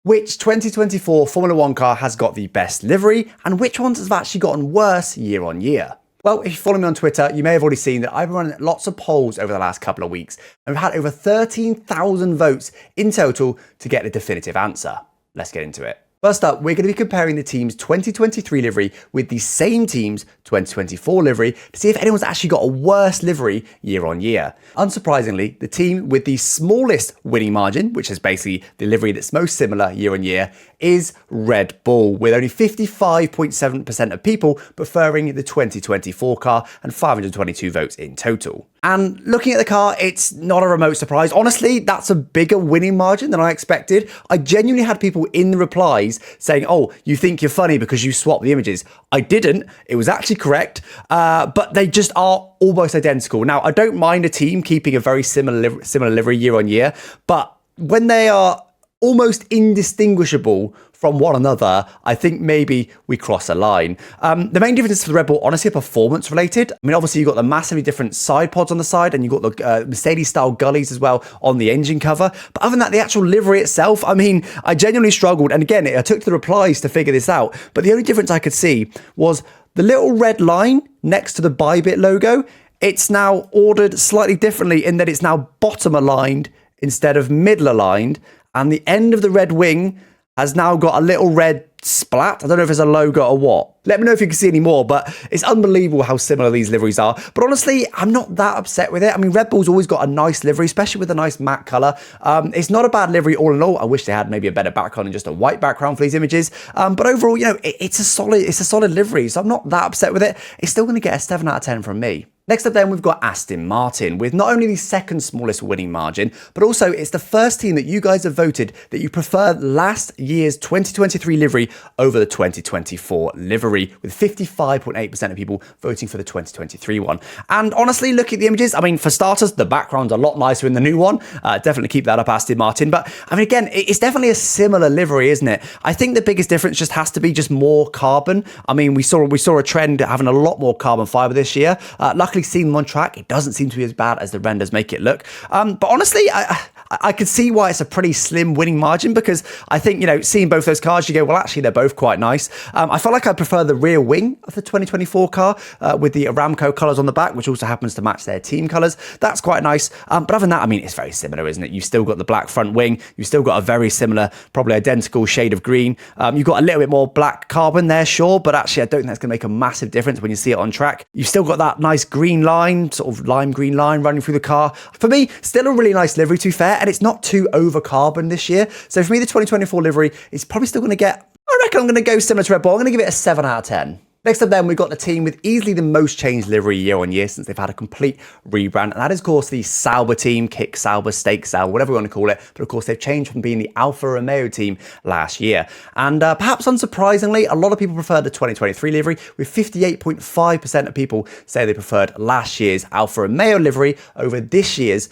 Which 2024 Formula 1 car has got the best livery, and which ones have actually gotten worse year on year? Well, if you follow me on Twitter, you may have already seen that I've been running lots of polls over the last couple of weeks, and we've had over 13,000 votes in total to get a definitive answer. Let's get into it. First up, we're going to be comparing the team's 2023 livery with the same team's 2024 livery to see if anyone's actually got a worse livery year on year. Unsurprisingly, the team with the smallest winning margin, which is basically the livery that's most similar year on year, is Red Bull, with only 55.7% of people preferring the 2024 car and 522 votes in total. And looking at the car, it's not a remote surprise. Honestly, that's a bigger winning margin than I expected. I genuinely had people in the replies saying, oh, you think you're funny because you swapped the images. I didn't. It was actually correct, but they just are almost identical. Now, I don't mind a team keeping a very similar livery year on year, but when they are almost indistinguishable from one another, I think maybe we cross a line. The main difference for the Red Bull, honestly, are performance related. I mean, obviously, you've got the massively different side pods on the side, and you've got the Mercedes-style gullies as well on the engine cover. But other than that, the actual livery itself, I mean, I genuinely struggled. And again, I took the replies to figure this out. But the only difference I could see was the little red line next to the Bybit logo. It's now ordered slightly differently in that it's now bottom aligned instead of middle aligned. And the end of the red wing has now got a little red splat. I don't know if it's a logo or what. Let me know if you can see any more, but it's unbelievable how similar these liveries are. But honestly, I'm not that upset with it. I mean, Red Bull's always got a nice livery, especially with a nice matte colour. It's not a bad livery all in all. I wish they had maybe a better background and just a white background for these images. But overall, you know, it's a solid livery, so I'm not that upset with it. It's still going to get a 7 out of 10 from me. Next up then, we've got Aston Martin, with not only the second smallest winning margin, but also it's the first team that you guys have voted that you prefer last year's 2023 livery over the 2024 livery, with 55.8% of people voting for the 2023 one. And honestly, look at the images. I mean, for starters, the background's a lot nicer in the new one. Definitely keep that up, Aston Martin. But I mean, again, it's definitely a similar livery, isn't it? I think the biggest difference just has to be just more carbon. I mean, we saw a trend having a lot more carbon fiber this year. Luckily, seeing them on track, it doesn't seem to be as bad as the renders make it look. But honestly, I could see why it's a pretty slim winning margin, because I think, you know, seeing both those cars, you go, well, actually, they're both quite nice. I felt like I prefer the rear wing of the 2024 car with the Aramco colours on the back, which also happens to match their team colours. That's quite nice. But other than that, I mean, it's very similar, isn't it? You've still got the black front wing. You've still got a very similar, probably identical shade of green. You've got a little bit more black carbon there, sure, but actually, I don't think that's going to make a massive difference when you see it on track. You've still got that nice green line, sort of lime green line running through the car. For me, still a really nice livery, to be fair, and it's not too over carbon this year. So for me, the 2024 livery is probably still going to get, I reckon I'm going to go similar to Red Bull. I'm going to give it a 7 out of 10. Next up then, we've got the team with easily the most changed livery year on year since they've had a complete rebrand. And that is, of course, the Sauber team, Kick Sauber, Stake Sauber, whatever you want to call it. But of course, they've changed from being the Alfa Romeo team last year. And perhaps unsurprisingly, a lot of people prefer the 2023 livery, with 58.5% of people say they preferred last year's Alfa Romeo livery over this year's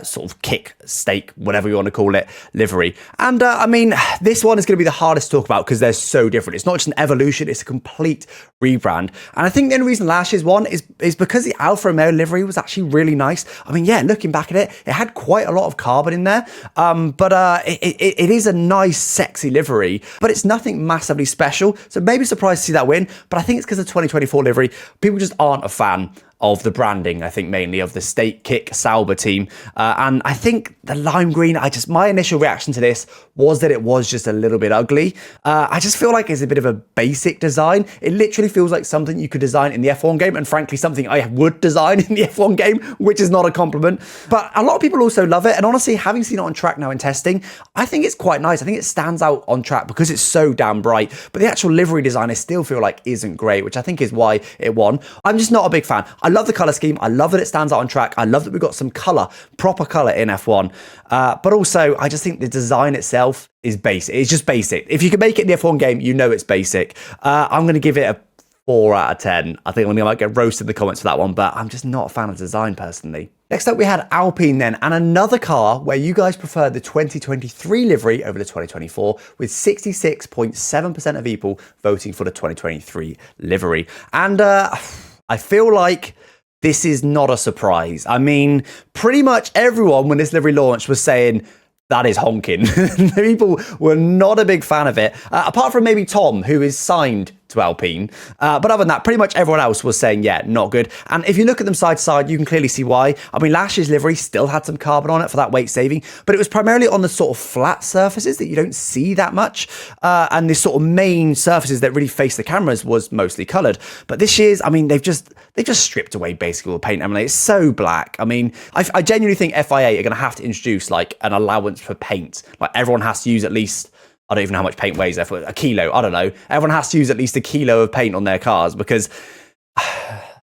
sort of Kick, Stake, whatever you want to call it, livery. And I mean, this one is going to be the hardest to talk about because they're so different. It's not just an evolution, it's a complete rebrand. And I think the only reason last year's one is because the Alfa Romeo livery was actually really nice. I mean, yeah, looking back at it, it had quite a lot of carbon in there, but it is a nice, sexy livery, but it's nothing massively special. So maybe surprised to see that win, but I think it's because the 2024 livery, people just aren't a fan of the branding, I think mainly of the Stake Kick Sauber team. And I think the lime green, my initial reaction to this was that it was just a little bit ugly. I just feel like it's a bit of a basic design. It literally feels like something you could design in the F1 game, and frankly, something I would design in the F1 game, which is not a compliment. But a lot of people also love it. And honestly, having seen it on track now in testing, I think it's quite nice. I think it stands out on track because it's so damn bright. But the actual livery design I still feel like isn't great, which I think is why it won. I'm just not a big fan. I love the colour scheme. I love that it stands out on track. I love that we've got some colour, proper colour in F1. But also, I just think the design itself is basic. It's just basic. If you can make it in the F1 game, you know it's basic. I'm going to give it a 4 out of 10. I think I might get roasted in the comments for that one, but I'm just not a fan of design personally. Next up, we had Alpine then, and another car where you guys preferred the 2023 livery over the 2024, with 66.7% of people voting for the 2023 livery. And I feel like this is not a surprise. I mean, pretty much everyone, when this livery launched, was saying that is honking. People were not a big fan of it, apart from maybe Tom, who is signed to Alpine. But other than that, pretty much everyone else was saying, yeah, not good. And if you look at them side to side, you can clearly see why. I mean, last year's livery still had some carbon on it for that weight saving, but it was primarily on the sort of flat surfaces that you don't see that much. And the sort of main surfaces that really face the cameras was mostly coloured. But this year's, I mean, they've just stripped away basically all the paint. I mean, it's so black. I mean, I genuinely think FIA are going to have to introduce like an allowance for paint. Like everyone has to use at least, I don't even know how much paint weighs there, for a kilo, I don't know. Everyone has to use at least a kilo of paint on their cars because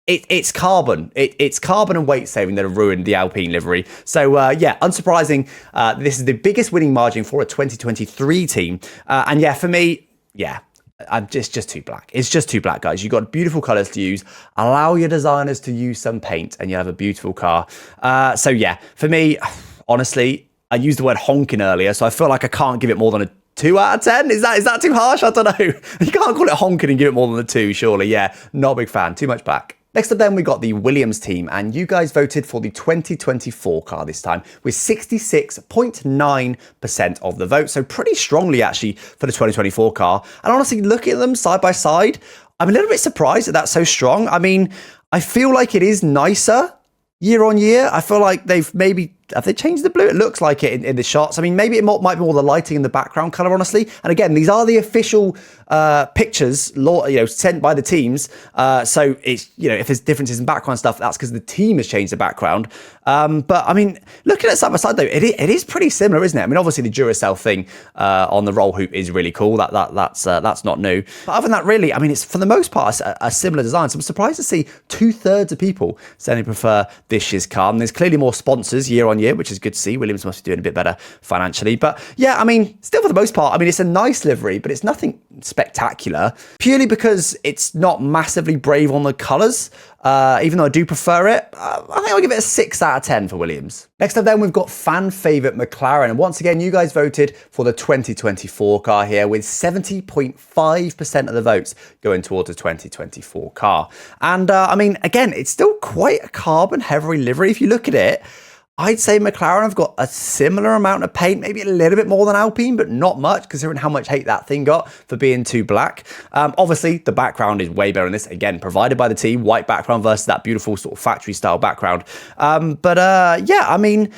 it's carbon. It's carbon and weight saving that have ruined the Alpine livery. So yeah, unsurprising. This is the biggest winning margin for a 2023 team. And yeah, for me, yeah, I'm just too black. It's just too black, guys. You've got beautiful colours to use. Allow your designers to use some paint and you'll have a beautiful car. So yeah, for me, honestly, I used the word honking earlier, so I feel like I can't give it more than a 2 out of 10? Is that too harsh? I don't know. You can't call it honking and give it more than a 2, surely. Yeah, not a big fan. Too much black. Next up then, we got the Williams team, and you guys voted for the 2024 car this time with 66.9% of the vote. So pretty strongly, actually, for the 2024 car. And honestly, looking at them side by side, I'm a little bit surprised that that's so strong. I mean, I feel like it is nicer year on year. I feel like have they changed the blue? It looks like it in the shots. I mean, maybe it might be more the lighting and the background color, honestly. And again, these are the official pictures, sent by the teams. So it's, if there's differences in background stuff, that's because the team has changed the background. But I mean, looking at it side by side though, it is pretty similar, isn't it? I mean, obviously the Duracell thing on the roll hoop is really cool. That's not new. But other than that, really, I mean, it's for the most part a similar design. So I'm surprised to see 2/3 of people saying they prefer this year's car. And there's clearly more sponsors year on year, which is good to see. Williams must be doing a bit better financially. But yeah, I mean, still for the most part, I mean, it's a nice livery, but it's nothing spectacular, purely because it's not massively brave on the colours. Even though I do prefer it, I think I'll give it a 6 out of 10 for Williams. Next up then, we've got fan favourite McLaren. And once again, you guys voted for the 2024 car here with 70.5% of the votes going towards the 2024 car. And I mean, again, it's still quite a carbon heavy livery if you look at it. I'd say McLaren have got a similar amount of paint, maybe a little bit more than Alpine, but not much considering how much hate that thing got for being too black. Obviously, the background is way better in this. Again, provided by the team, white background versus that beautiful sort of factory style background. Yeah, I mean,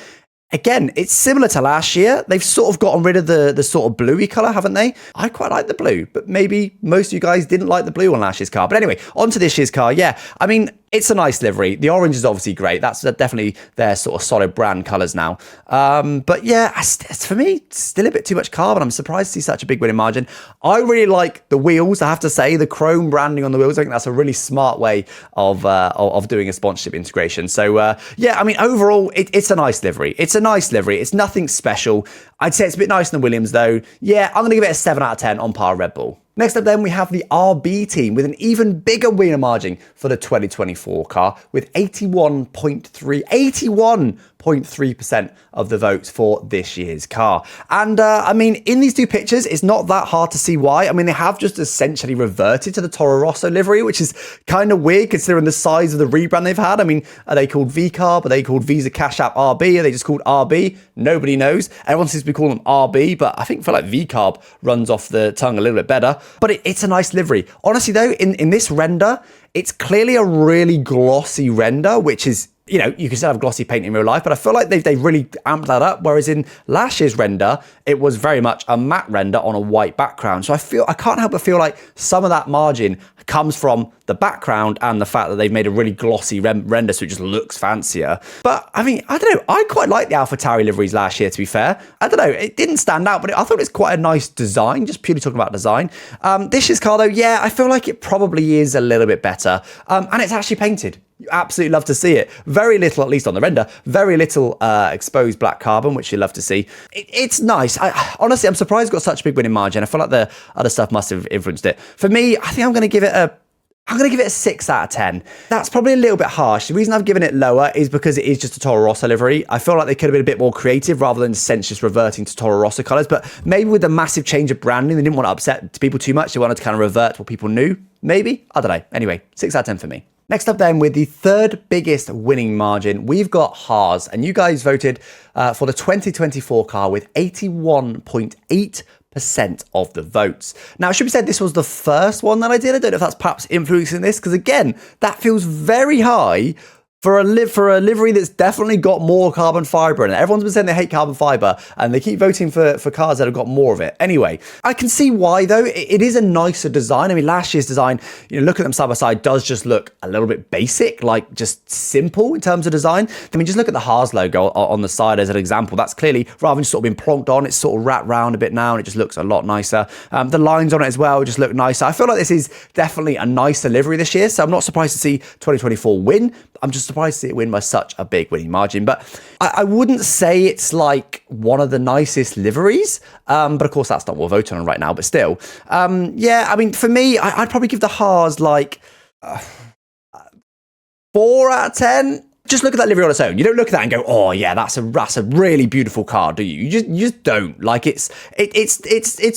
again, it's similar to last year. They've sort of gotten rid of the sort of bluey colour, haven't they? I quite like the blue, but maybe most of you guys didn't like the blue on last year's car. But anyway, on to this year's car. Yeah, I mean, it's a nice livery. The orange is obviously great. That's definitely their sort of solid brand colours now. But yeah, for me, still a bit too much carbon. I'm surprised to see such a big winning margin. I really like the wheels, I have to say. The chrome branding on the wheels, I think that's a really smart way of doing a sponsorship integration. So yeah, I mean, overall, it's a nice livery. It's a nice livery. It's nothing special. I'd say it's a bit nicer than Williams, though. Yeah, I'm going to give it a 7 out of 10 on par Red Bull. Next up then, we have the RB team with an even bigger winner margin for the 2024 car with 81.3% of the votes for this year's car. And I mean, in these two pictures, it's not that hard to see why. I mean, they have just essentially reverted to the Toro Rosso livery, which is kind of weird considering the size of the rebrand they've had. I mean, are they called VCarb? Are they called Visa Cash App RB? Are they just called RB? Nobody knows. Everyone seems to be calling them RB, but I feel like VCarb runs off the tongue a little bit better. But it's a nice livery. Honestly, though, in this render, it's clearly a really glossy render, which is, you can still have glossy paint in real life, but I feel like they really amped that up. Whereas in last year's render, it was very much a matte render on a white background. So I can't help but feel like some of that margin comes from the background and the fact that they've made a really glossy render so it just looks fancier. But I mean, I don't know. I quite liked the AlphaTauri liveries last year, to be fair. I don't know. It didn't stand out, but I thought it's quite a nice design, just purely talking about design. This year's car, though, yeah, I feel like it probably is a little bit better. And it's actually painted. You absolutely love to see it. Very little, at least on the render, very little exposed black carbon, which you love to see. It's nice. Honestly, I'm surprised it's got such a big winning margin. I feel like the other stuff must have influenced it. For me, I think I'm going to give it a 6 out of 10. That's probably a little bit harsh. The reason I've given it lower is because it is just a Toro Rosso livery. I feel like they could have been a bit more creative rather than just reverting to Toro Rosso colours. But maybe with the massive change of branding, they didn't want to upset people too much. They wanted to kind of revert to what people knew. Maybe. I don't know. Anyway, 6 out of 10 for me. Next up then, with the third biggest winning margin, we've got Haas, and you guys voted for the 2024 car with 81.8% of the votes. Now, it should be said this was the first one that I did. I don't know if that's perhaps influencing this, because again, that feels very high for a livery that's definitely got more carbon fiber in it. Everyone's been saying they hate carbon fiber, and they keep voting for cars that have got more of it. Anyway, I can see why though. It is a nicer design. I mean, last year's design, look at them side by side, does just look a little bit basic, like just simple in terms of design. I mean, just look at the Haas logo on the side as an example. That's clearly, rather than just sort of being plonked on, it's sort of wrapped round a bit now, and it just looks a lot nicer. The lines on it as well just look nicer. I feel like this is definitely a nicer livery this year, so I'm not surprised to see 2024 win. I'm just surprised to see it win by such a big winning margin. But I wouldn't say it's like one of the nicest liveries. But of course, that's not what we're voting on right now. But still, yeah, I mean, for me, I'd probably give the Haas like 4 out of 10. Just look at that livery on its own. You don't look at that and go, "Oh yeah, that's a really beautiful car," do you? You just don't. Like it's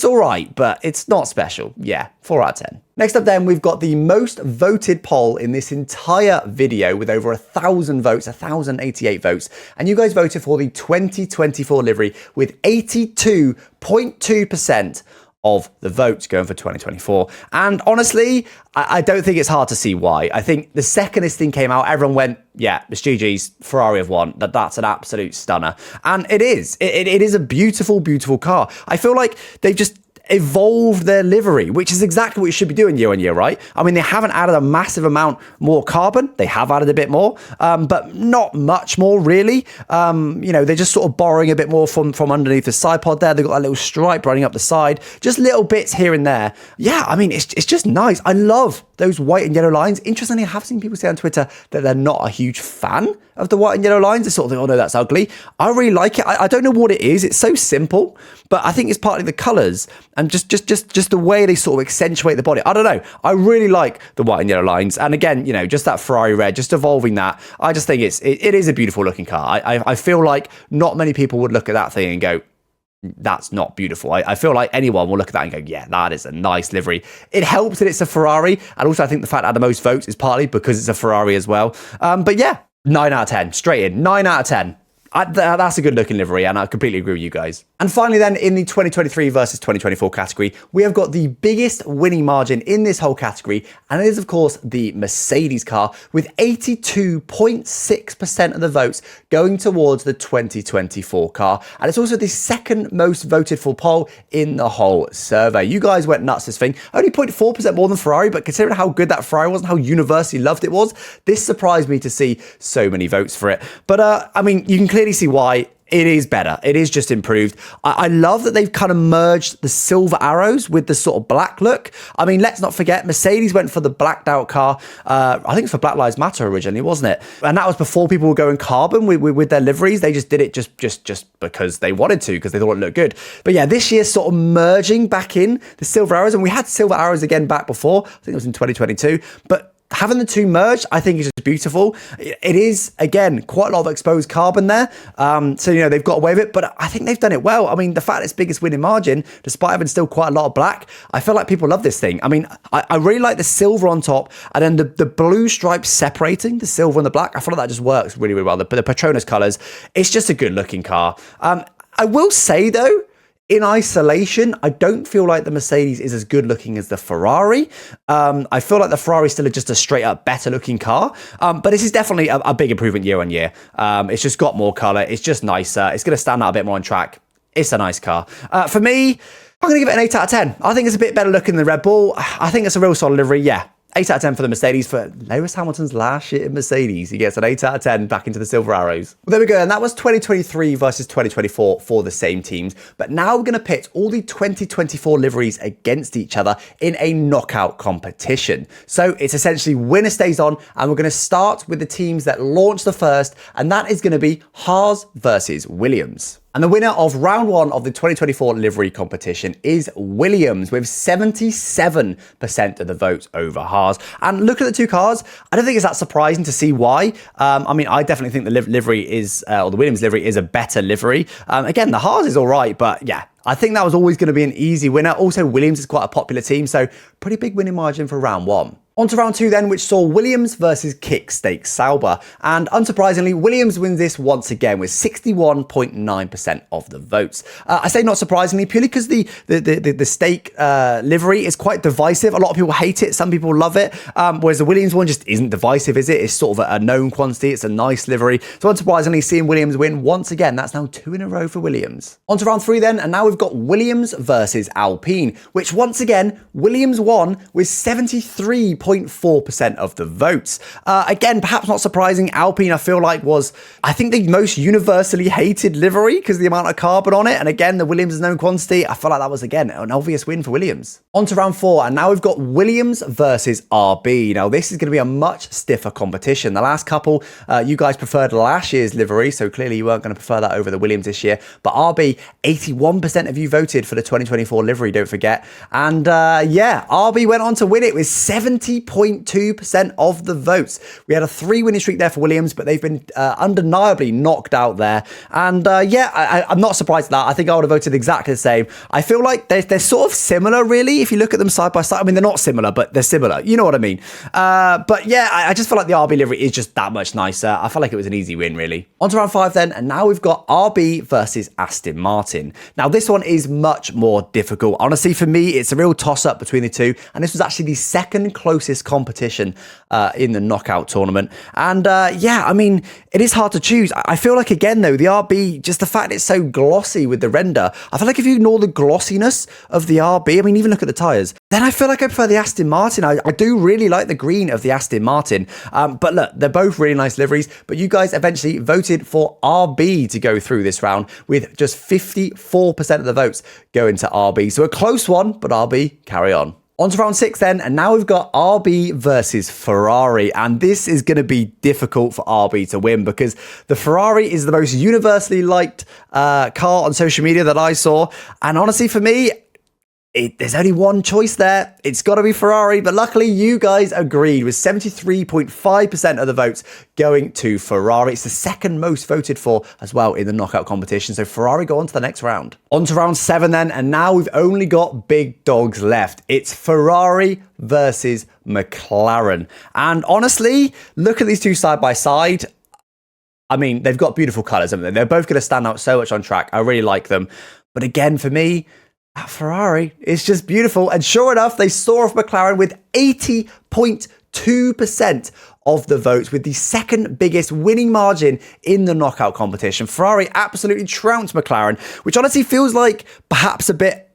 all right, but it's not special. Yeah, 4 out of 10. Next up then, we've got the most voted poll in this entire video with over 1,000 votes, 1,088 votes. And you guys voted for the 2024 livery with 82.2% of the votes going for 2024. And honestly, I don't think it's hard to see why. I think the second this thing came out, everyone went, yeah, it's GG's, Ferrari have won. That's an absolute stunner. And it is. It is a beautiful, beautiful car. I feel like they've just evolved their livery, which is exactly what you should be doing year on year, right? I mean, they haven't added a massive amount more carbon. They have added a bit more, but not much more really. They're just sort of borrowing a bit more from underneath the side pod there. They've got a little stripe running up the side, just little bits here and there. Yeah, I mean, it's just nice. I love those white and yellow lines. Interestingly, I have seen people say on Twitter that they're not a huge fan of the white and yellow lines. They sort of think, oh no, that's ugly. I really like it. I don't know what it is. It's so simple, but I think it's partly the colours and just the way they sort of accentuate the body. I don't know. I really like the white and yellow lines. And again, just that Ferrari red, just evolving that. I just think it is a beautiful looking car. I feel like not many people would look at that thing and go, that's not beautiful. I feel like anyone will look at that and go, yeah, that is a nice livery. It helps that it's a Ferrari. And also I think the fact that it had the most votes is partly because it's a Ferrari as well. But yeah, 9 out of 10, straight in, 9 out of 10. That's a good looking livery, and I completely agree with you guys. And finally then, in the 2023 versus 2024 category, we have got the biggest winning margin in this whole category, and it is of course the Mercedes car with 82.6% of the votes going towards the 2024 car. And it's also the second most voted for poll in the whole survey. You guys went nuts this thing. Only 0.4% more than Ferrari, but considering how good that Ferrari was and how universally loved it was, this surprised me to see so many votes for it. But I mean, you can clearly see why it is better. It is just improved. I love that they've kind of merged the silver arrows with the sort of black look. I mean, let's not forget, Mercedes went for the blacked out car. I think it's for Black Lives Matter originally, wasn't it? And that was before people were going carbon with their liveries. They just did it just because they wanted to, because they thought it looked good. But yeah, this year sort of merging back in the silver arrows, and we had silver arrows again back before. I think it was in 2022, but having the two merged, I think is just beautiful. It is, again, quite a lot of exposed carbon there. So, they've got away with it, but I think they've done it well. I mean, the fact it's biggest winning margin, despite having still quite a lot of black, I feel like people love this thing. I mean, I really like the silver on top, and then the blue stripes separating the silver and the black. I feel like that just works really, really well. The Petronas colours, it's just a good looking car. I will say though, in isolation, I don't feel like the Mercedes is as good looking as the Ferrari. I feel like the Ferrari is still just a straight up better looking car. But this is definitely a big improvement year on year. It's just got more colour. It's just nicer. It's going to stand out a bit more on track. It's a nice car. For me, I'm going to give it an 8 out of 10. I think it's a bit better looking than the Red Bull. I think it's a real solid livery, yeah. 8 out of 10 for the Mercedes. For Lewis Hamilton's last year in Mercedes, he gets an 8 out of 10 back into the silver arrows. Well, there we go, and that was 2023 versus 2024 for the same teams. But now we're going to pit all the 2024 liveries against each other in a knockout competition. So it's essentially winner stays on, and we're going to start with the teams that launched the first, and that is going to be Haas versus Williams. And the winner of round one of the 2024 livery competition is Williams with 77% of the votes over Haas. And look at the two cars. I don't think it's that surprising to see why. I mean, I definitely think the livery is, or the Williams livery is a better livery. Again, the Haas is all right, but yeah, I think that was always going to be an easy winner. Also, Williams is quite a popular team, so pretty big winning margin for round one. On to round 2 then, which saw Williams versus Kickstake Sauber. And unsurprisingly, Williams wins this once again with 61.9% of the votes. I say not surprisingly, purely because the stake livery is quite divisive. A lot of people hate it, some people love it, whereas the Williams one just isn't divisive, is it? It's sort of a known quantity, it's a nice livery. So unsurprisingly, seeing Williams win once again, that's now 2 in a row for Williams. On to round 3 then, and now we've got Williams versus Alpine, which once again, Williams won with 73.4% of the votes. Again, perhaps not surprising, Alpine I feel like was, I think, the most universally hated livery because of the amount of carbon on it. And again, the Williams is known quantity. I feel like that was, again, an obvious win for Williams. On to round 4, and now we've got Williams versus RB. Now, this is going to be a much stiffer competition. The last couple, you guys preferred last year's livery, so clearly you weren't going to prefer that over the Williams this year. But RB, 81% of you voted for the 2024 livery, don't forget. And yeah, RB went on to win it with 70.2% of the votes. We had a 3-winning streak there for Williams, but they've been undeniably knocked out there. And yeah, I'm not surprised at that. I think I would have voted exactly the same. I feel like they're sort of similar, really, if you look at them side by side. I mean, they're not similar, but they're similar. You know what I mean? But yeah, I just feel like the RB livery is just that much nicer. I feel like it was an easy win, really. On to round 5 then, and now we've got RB versus Aston Martin. Now, this one is much more difficult. Honestly, for me, it's a real toss-up between the two, and this was actually the second closest competition in the knockout tournament. And yeah, I mean, it is hard to choose. I feel like, again, though, the RB, just the fact it's so glossy with the render, I feel like if you ignore the glossiness of the RB, I mean, even look at the tyres, then I feel like I prefer the Aston Martin. I do really like the green of the Aston Martin. But look, they're both really nice liveries, but you guys eventually voted for RB to go through this round with just 54% of the votes going to RB. So a close one, but RB, carry on. On to round 6 then, and now we've got RB versus Ferrari, and this is going to be difficult for RB to win because the Ferrari is the most universally liked car on social media that I saw, and honestly for me, there's only one choice there. It's got to be Ferrari, but luckily you guys agreed with 73.5% of the votes going to Ferrari. It's the second most voted for as well in the knockout competition, so Ferrari go on to the next round. On to round 7 then, and now we've only got big dogs left. It's Ferrari versus McLaren. And honestly, look at these two side by side. I mean, they've got beautiful colours, haven't they? They're both going to stand out so much on track. I really like them. But again, for me, that Ferrari is just beautiful. And sure enough, they saw off McLaren with 80.2% of the votes, with the second biggest winning margin in the knockout competition. Ferrari absolutely trounced McLaren, which honestly feels like perhaps a bit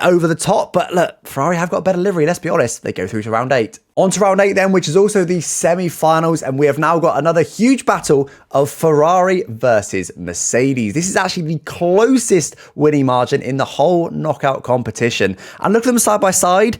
over the top, but look, Ferrari have got a better livery, let's be honest. They go through to round 8. On to round 8 then, which is also the semi-finals, and we have now got another huge battle of Ferrari versus Mercedes. This is actually the closest winning margin in the whole knockout competition. And look at them side by side.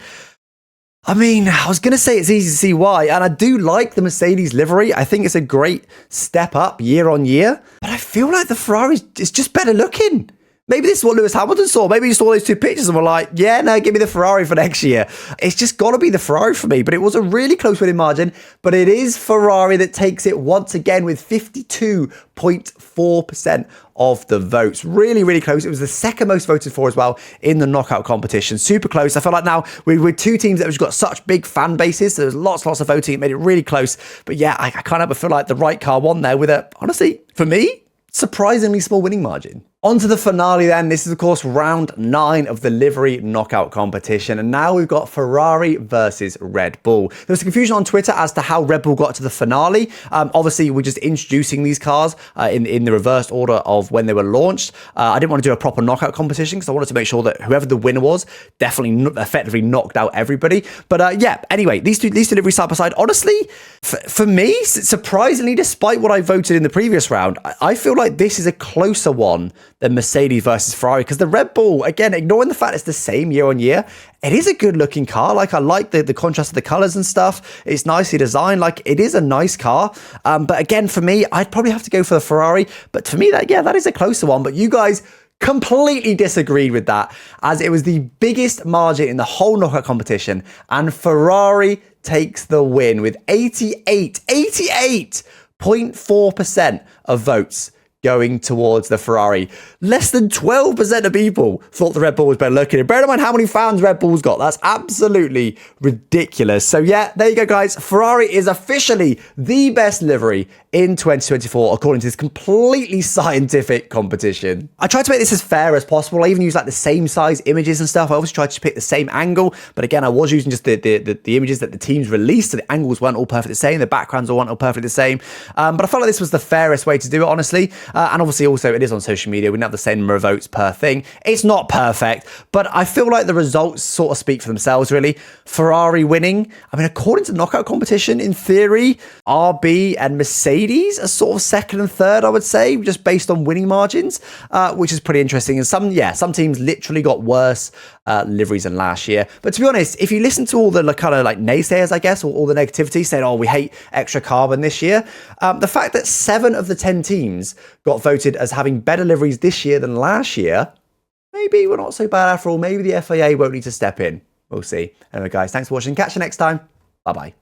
I mean, I was going to say it's easy to see why, and I do like the Mercedes livery. I think it's a great step up year on year, but I feel like the Ferrari is just better looking. Maybe this is what Lewis Hamilton saw. Maybe he saw those two pictures and were like, yeah, no, give me the Ferrari for next year. It's just got to be the Ferrari for me. But it was a really close winning margin. But it is Ferrari that takes it once again with 52.4% of the votes. Really, really close. It was the second most voted for as well in the knockout competition. Super close. I feel like now with two teams that have got such big fan bases, so there's lots of voting. It made it really close. But yeah, I can't help but feel like the right car won there with a, honestly, for me, surprisingly small winning margin. On to the finale then. This is, of course, round 9 of the livery knockout competition. And now we've got Ferrari versus Red Bull. There was confusion on Twitter as to how Red Bull got to the finale. Obviously, we're just introducing these cars in the reversed order of when they were launched. I didn't want to do a proper knockout competition because I wanted to make sure that whoever the winner was definitely effectively knocked out everybody. But yeah, anyway, these two liveries side by side, honestly, for me, surprisingly, despite what I voted in the previous round, I feel like this is a closer one than Mercedes versus Ferrari, because the Red Bull, again, ignoring the fact it's the same year on year, it is a good looking car. Like, I like the contrast of the colors and stuff. It's nicely designed. Like, it is a nice car. But again, for me, I'd probably have to go for the Ferrari. But for me, that is a closer one. But you guys completely disagreed with that, as it was the biggest margin in the whole knockout competition, and Ferrari takes the win with 88.4% of votes going towards the Ferrari. Less than 12% of people thought the Red Bull was better looking. Bear in mind how many fans Red Bull's got. That's absolutely ridiculous. So yeah, there you go, guys. Ferrari is officially the best livery in 2024, according to this completely scientific competition. I tried to make this as fair as possible. I even used like the same size images and stuff. I obviously tried to pick the same angle, but again, I was using just the images that the teams released, so the angles weren't all perfectly the same, the backgrounds weren't all perfectly the same. But I felt like this was the fairest way to do it, honestly. And obviously, also, it is on social media. We didn't have the same number of votes per thing. It's not perfect, but I feel like the results sort of speak for themselves, really. Ferrari winning. I mean, according to the knockout competition, in theory, RB and Mercedes are sort of second and third, I would say, just based on winning margins, which is pretty interesting. And some teams literally got worse liveries than last year. But to be honest, if you listen to all the kind of like naysayers, I guess, or all the negativity saying, oh, we hate extra carbon this year, the fact that 7 of the 10 teams got voted as having better liveries this year than last year, maybe we're not so bad after all. Maybe the FIA won't need to step in. We'll see. Anyway, guys, thanks for watching. Catch you next time. Bye-bye.